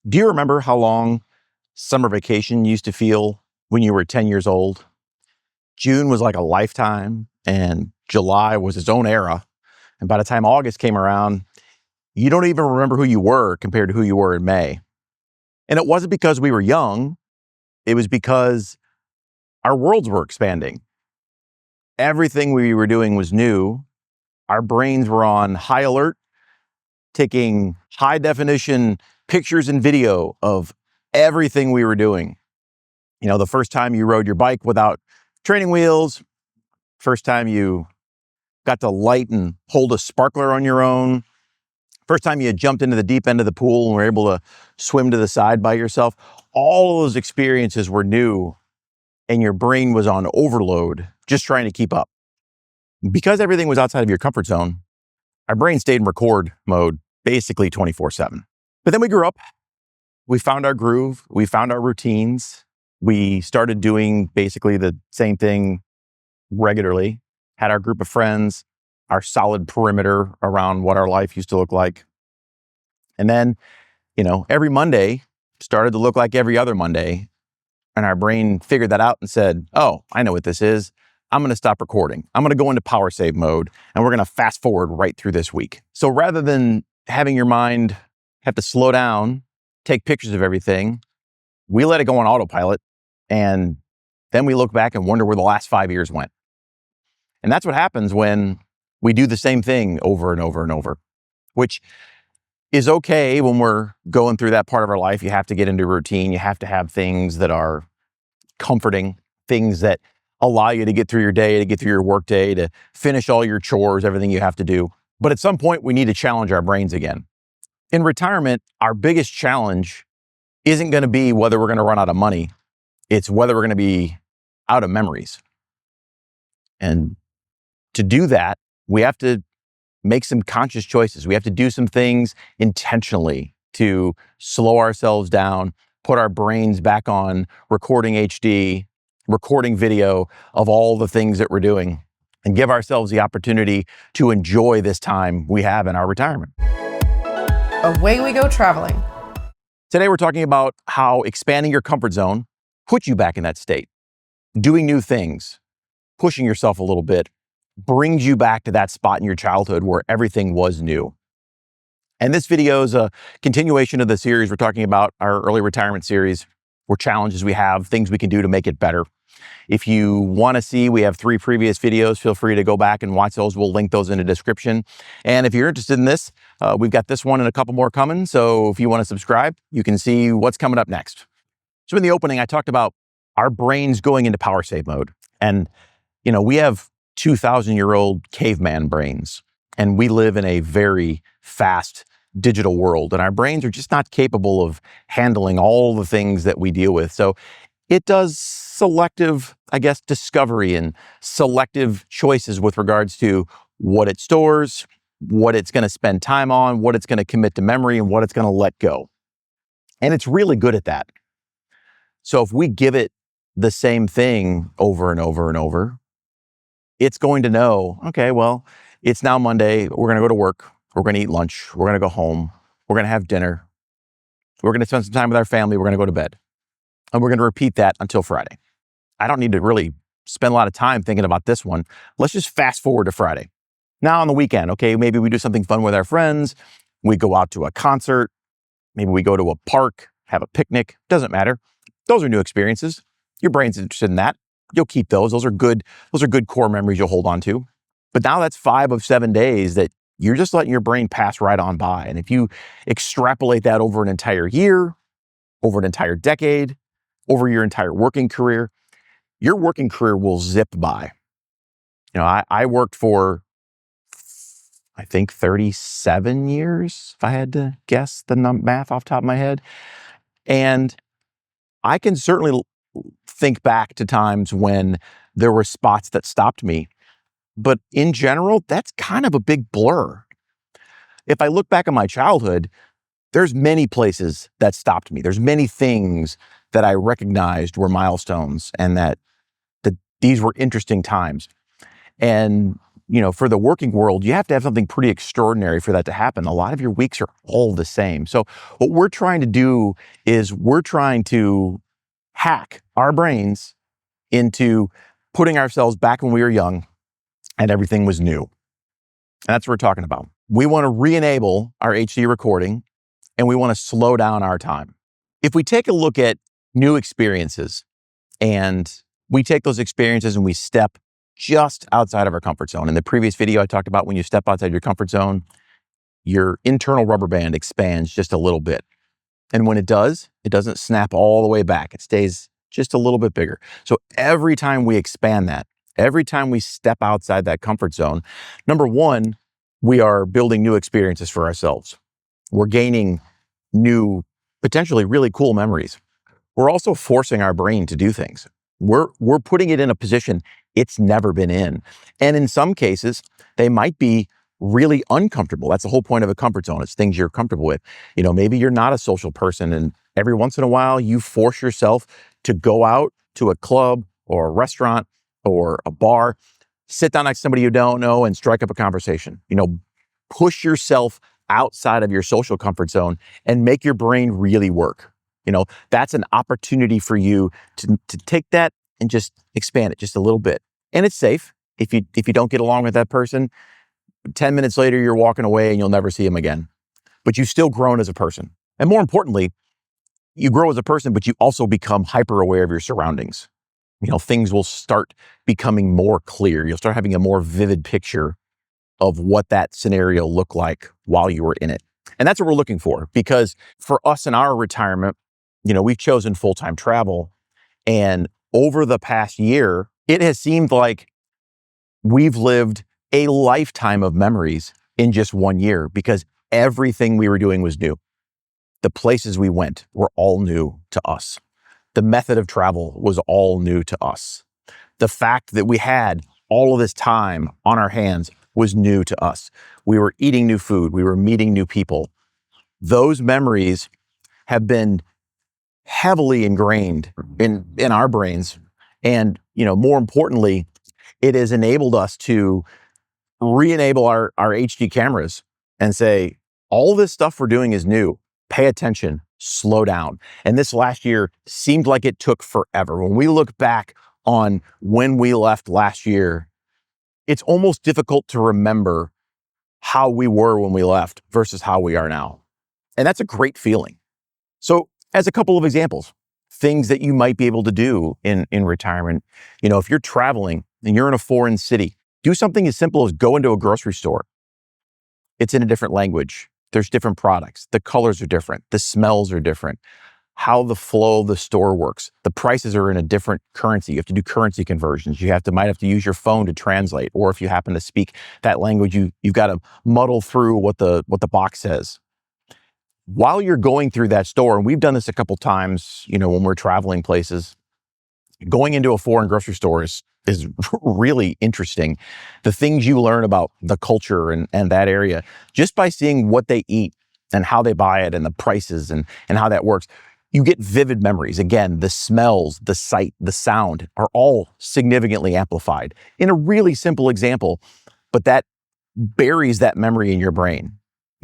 Do you remember how long summer vacation used to feel when you were 10 years old? June was like a lifetime, and July was its own era. And by the time August came around, you don't even remember who you were compared to who you were in May. And it wasn't because we were young, it was because our worlds were expanding. Everything we were doing was new. Our brains were on high alert, taking high definition pictures and video of everything we were doing. You know, the first time you rode your bike without training wheels, first time you got to light and hold a sparkler on your own, first time you jumped into the deep end of the pool and were able to swim to the side by yourself. All of those experiences were new, and your brain was on overload just trying to keep up. Because everything was outside of your comfort zone, our brain stayed in record mode basically 24/7. But then we grew up, we found our groove, we found our routines, we started doing basically the same thing regularly, had our group of friends, our solid perimeter around what our life used to look like. And then, every Monday started to look like every other Monday. And our brain figured that out and said, oh, I know what this is. I'm going to stop recording. I'm going to go into power save mode, and we're going to fast forward right through this week. So rather than having your mind have to slow down, take pictures of everything, we let it go on autopilot. And then we look back and wonder where the last 5 years went. And that's what happens when we do the same thing over and over and over, which is okay when we're going through that part of our life. You have to get into routine. You have to have things that are comforting, things that allow you to get through your day, to get through your work day, to finish all your chores, everything you have to do. But at some point, we need to challenge our brains again. In retirement, our biggest challenge isn't going to be whether we're going to run out of money. It's whether we're going to be out of memories. And to do that, we have to make some conscious choices. We have to do some things intentionally to slow ourselves down, put our brains back on recording HD, recording video of all the things that we're doing, and give ourselves the opportunity to enjoy this time we have in our retirement. Away we go traveling. Today, we're talking about how expanding your comfort zone puts you back in that state. Doing new things, pushing yourself a little bit, brings you back to that spot in your childhood where everything was new. And this video is a continuation of the series. We're talking about our early retirement series, where challenges we have, things we can do to make it better. If you want to see, we have 3 previous videos. Feel free to go back and watch those. We'll link those in the description. And if you're interested in this, we've got this one and a couple more coming. So if you want to subscribe, you can see what's coming up next. So in the opening, I talked about our brains going into power save mode. And, we have 2,000-year-old caveman brains, and we live in a very fast digital world, and our brains are just not capable of handling all the things that we deal with. So it does selective, discovery and selective choices with regards to what it stores, what it's going to spend time on, what it's going to commit to memory, and what it's going to let go. And it's really good at that. So if we give it the same thing over and over and over, it's going to know, okay, well, it's now Monday. We're going to go to work. We're going to eat lunch. We're going to go home. We're going to have dinner. We're going to spend some time with our family. We're going to go to bed. And we're going to repeat that until Friday. I don't need to really spend a lot of time thinking about this one. Let's just fast forward to Friday. Now on the weekend, okay, maybe we do something fun with our friends. We go out to a concert. Maybe we go to a park, have a picnic. Doesn't matter. Those are new experiences. Your brain's interested in that. You'll keep those. Those are good core memories you'll hold on to. But now that's 5 of 7 days that you're just letting your brain pass right on by. And if you extrapolate that over an entire year, over an entire decade, over your entire working career, your working career will zip by. I worked for, I think, 37 years, if I had to guess the math off the top of my head. And I can certainly think back to times when there were spots that stopped me. But in general, that's kind of a big blur. If I look back at my childhood, there's many places that stopped me. There's many things that I recognized were milestones and that these were interesting times. And for the working world, you have to have something pretty extraordinary for that to happen. A lot of your weeks are all the same. So what we're trying to do is we're trying to hack our brains into putting ourselves back when we were young and everything was new. And that's what we're talking about. We want to re-enable our HD recording and we want to slow down our time. If we take a look at new experiences and we take those experiences and we step just outside of our comfort zone. In the previous video, I talked about when you step outside your comfort zone, your internal rubber band expands just a little bit. And when it does, it doesn't snap all the way back. It stays just a little bit bigger. So every time we expand that, every time we step outside that comfort zone, number one, we are building new experiences for ourselves. We're gaining new, potentially really cool memories. We're also forcing our brain to do things. We're putting it in a position it's never been in. And in some cases, they might be really uncomfortable. That's the whole point of a comfort zone. It's things you're comfortable with. Maybe you're not a social person and every once in a while you force yourself to go out to a club or a restaurant or a bar, sit down next to somebody you don't know and strike up a conversation. Push yourself outside of your social comfort zone and make your brain really work. That's an opportunity for you to take that and just expand it just a little bit. And it's safe. If you don't get along with that person, 10 minutes later, you're walking away and you'll never see him again. But you've still grown as a person. And more importantly, you grow as a person, but you also become hyper aware of your surroundings. Things will start becoming more clear. You'll start having a more vivid picture of what that scenario looked like while you were in it. And that's what we're looking for, because for us in our retirement, we've chosen full-time travel. And over the past year, it has seemed like we've lived a lifetime of memories in just 1 year because everything we were doing was new. The places we went were all new to us. The method of travel was all new to us. The fact that we had all of this time on our hands was new to us. We were eating new food. We were meeting new people. Those memories have been heavily ingrained in our brains. And, more importantly, it has enabled us to re-enable our HD cameras and say, all this stuff we're doing is new. Pay attention, slow down. And this last year seemed like it took forever. When we look back on when we left last year, it's almost difficult to remember how we were when we left versus how we are now. And that's a great feeling. So as a couple of examples, things that you might be able to do in retirement, if you're traveling and you're in a foreign city, do something as simple as go into a grocery store. It's in a different language. There's different products. The colors are different. The smells are different. How the flow of the store works. The prices are in a different currency. You have to do currency conversions. You might have to use your phone to translate. Or if you happen to speak that language, you've got to muddle through what the box says. While you're going through that store, and we've done this a couple times, when we're traveling places, going into a foreign grocery store is really interesting. The things you learn about the culture and that area, just by seeing what they eat and how they buy it and the prices and how that works, you get vivid memories. Again, the smells, the sight, the sound are all significantly amplified in a really simple example, but that buries that memory in your brain.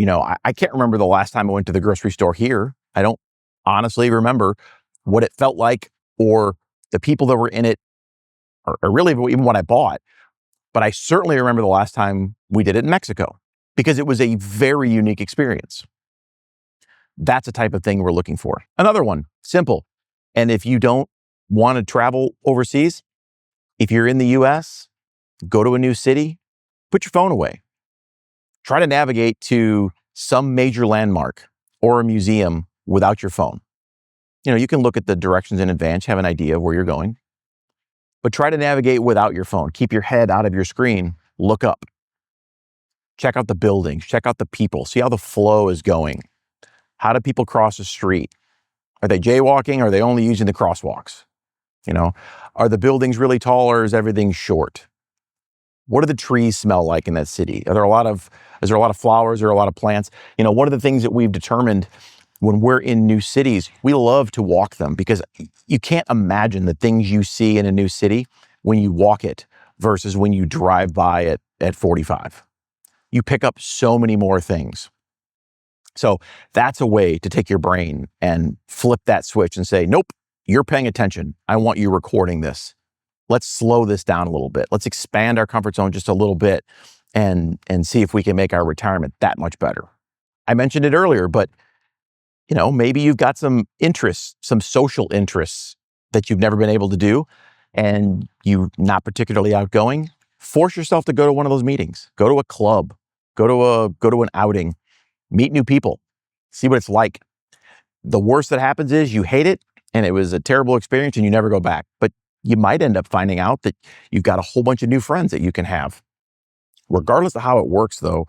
I can't remember the last time I went to the grocery store here. I don't honestly remember what it felt like or the people that were in it or really even what I bought. But I certainly remember the last time we did it in Mexico because it was a very unique experience. That's the type of thing we're looking for. Another one, simple. And if you don't want to travel overseas, if you're in the US, go to a new city, put your phone away. Try to navigate to some major landmark or a museum without your phone. You can look at the directions in advance, have an idea of where you're going, but try to navigate without your phone. Keep your head out of your screen, look up. Check out the buildings, check out the people, see how the flow is going. How do people cross the street? Are they jaywalking or are they only using the crosswalks? Are the buildings really tall or is everything short? What do the trees smell like in that city? Is there a lot of flowers or a lot of plants? One of the things that we've determined when we're in new cities, we love to walk them because you can't imagine the things you see in a new city when you walk it versus when you drive by it at 45. You pick up so many more things. So that's a way to take your brain and flip that switch and say, nope, you're paying attention. I want you recording this. Let's slow this down a little bit. Let's expand our comfort zone just a little bit and see if we can make our retirement that much better. I mentioned it earlier, but maybe you've got some interests, some social interests that you've never been able to do, and you're not particularly outgoing. Force yourself to go to one of those meetings. Go to a club. Go to an outing. Meet new people. See what it's like. The worst that happens is you hate it, and it was a terrible experience, and you never go back. But you might end up finding out that you've got a whole bunch of new friends that you can have. Regardless of how it works, though,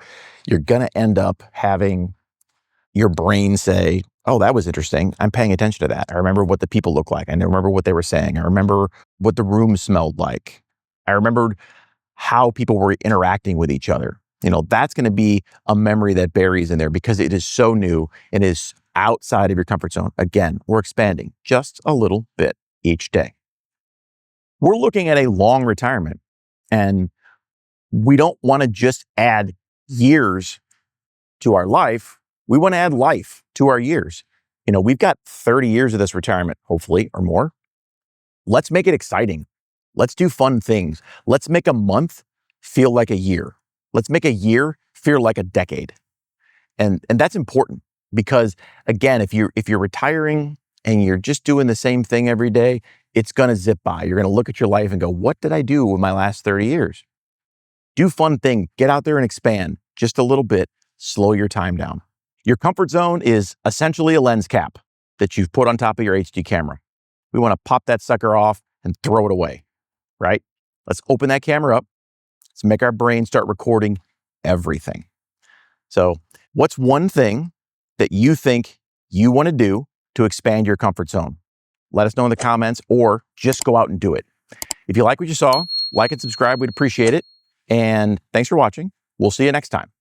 you're going to end up having your brain say, oh, that was interesting. I'm paying attention to that. I remember what the people looked like. I remember what they were saying. I remember what the room smelled like. I remembered how people were interacting with each other. That's going to be a memory that buries in there because it is so new and is outside of your comfort zone. Again, we're expanding just a little bit each day. We're looking at a long retirement, and we don't want to just add years to our life. We want to add life to our years. We've got 30 years of this retirement, hopefully, or more. Let's make it exciting. Let's do fun things. Let's make a month feel like a year. Let's make a year feel like a decade. And that's important because, again, if you're retiring and you're just doing the same thing every day, it's going to zip by. You're going to look at your life and go, what did I do with my last 30 years? Do fun things. Get out there and expand just a little bit. Slow your time down. Your comfort zone is essentially a lens cap that you've put on top of your HD camera. We want to pop that sucker off and throw it away, right? Let's open that camera up. Let's make our brain start recording everything. So what's one thing that you think you want to do to expand your comfort zone? Let us know in the comments, or just go out and do it. If you like what you saw, like and subscribe. We'd appreciate it. And thanks for watching. We'll see you next time.